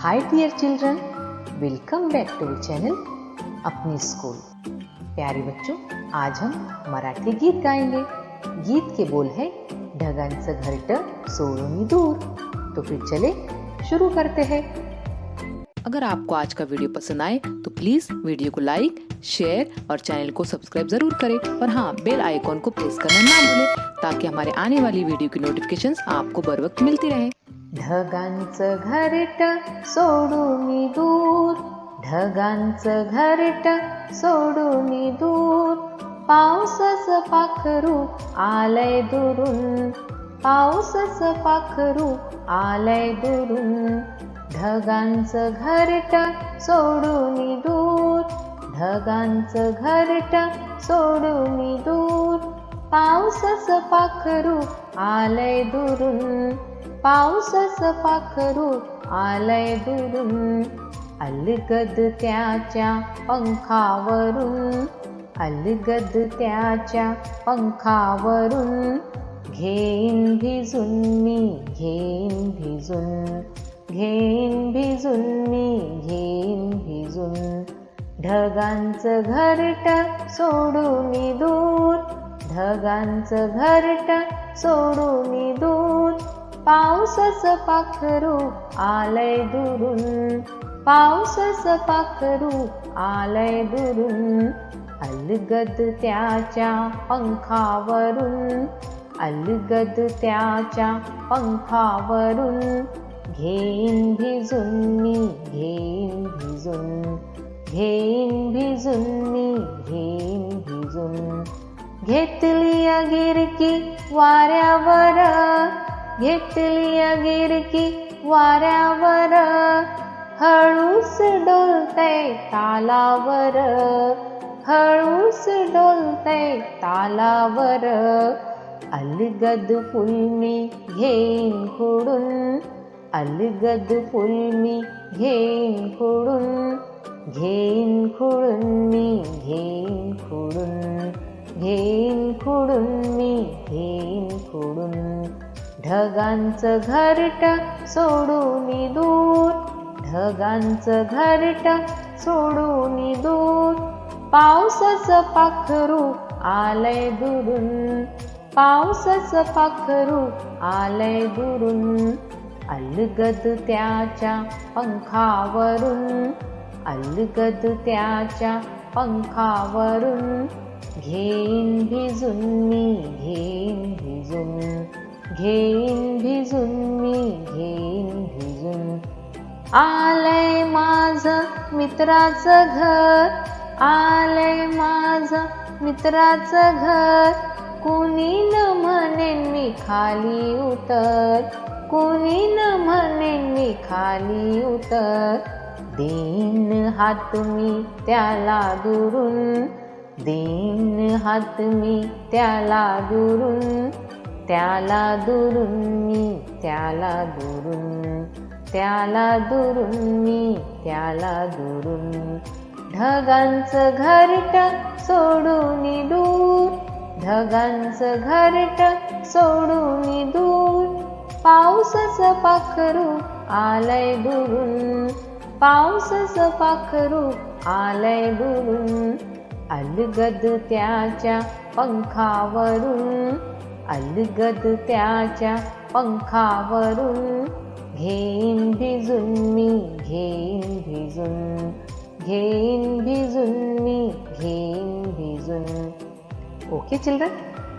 High dear children, welcome back to the channel अपनी school. प्यारे बच्चों, आज हम मराठी गीत गाएंगे। गीत के बोल है ढगांचं घरटं सोडून दूर। तो फिर चले शुरू करते हैं। अगर आपको आज का वीडियो पसंद आए तो प्लीज वीडियो को लाइक, शेयर और चैनल को सब्सक्राइब जरूर करें और हाँ, बेल आइकॉन को प्रेस करना ना भूलें ताकि हमारे आने वाली वीडियो की नोटिफिकेशंस आपको बर वक्त मिलती रहे। ढगांचं घरटं सोडून दूर, ढगांचं घरटं सोडून दूर, पावसाचं पाखरू आलंय दुरून, पावसाचं पाखरू आलंय दुरून। ढगांचं घरटं सोडून दूर, ढगांचं घरटं सोडून दूर, पावसाचं पाखरू आलंय दुरून, पावसाचं पाखरू आलंय दुरून। अलगद त्याच्या पंखावरून, अलगद त्याच्या पंखावरून, घेईन भिजून मी, घेईन भिजून, घेईन भिजून मी, घेईन भिजून। ढगांचं घरटं सोडून दूर, ढगांचं घरटं सोडून दूर, पावसाचं पाखरू आलंय दुरून, पावसाचं पाखरू आलंय दुरून। अलगद त्याच्या पंखावरून, अलगद त्याच्या पंखावरून, घेईन भिजून मी, घेईन भिजून, घेईन भिजून मी, घेईन भिजून। घेतली गिरकी वाऱ्यावर, घेतली गिरकी वाऱ्यावर, हळूच डोलतय तालावर, हळूच डोलतय तालावर। अलगद फुलमी घेईन खुडून, अलगद फुलमी घेईन खुडून, घेईन खुडून मी, घेईन खुडून, घेईन खुडून मी, घेईन खुडून। ढगांचं घरटं सोडून दूर, ढगांचं घरटं सोडून दूर, पावसाचं पाखरू आलंय दुरून, पावसाचं पाखरू आलंय दुरून। अलगद त्याच्या पंखावरून, अलगद त्याच्या पंखावरून, घेईन भिजून मी, घेईन भिजून, घेईन भिजून मी, घेईन भिजून। आलंय माझं मित्राचं घर, आलंय माझं मित्राचं घर, कुणी न म्हणेन मी खाली उतर, कुणी न म्हणेन मी खाली उतर। देईन हात मी त्याला दुरून, देईन हात मी त्याला दुरून, त्याला दुरून मी, त्याला दुरून, त्याला दुरून मी, त्याला दुरून। ढगांचं घरटं सोडून दूर, ढगांचं घरटं सोडून दूर, पावसाचं पाखरू आलंय दुरून, पावसाचं पाखरू आलंय दुरून। अलगद त्याच्या पंखावरून, अलगद त्याच्या पंखावरून, घेईन भिजून मी, घेईन भिजून, घेईन भिजून मी, घेईन भिजून। ओके चिल्ड्रन,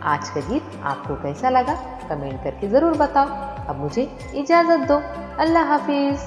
आज का गीत आपको कैसा लगा कमेंट करके ज़रूर बताओ। अब मुझे इजाज़त दो। अल्लाह हाफिज़।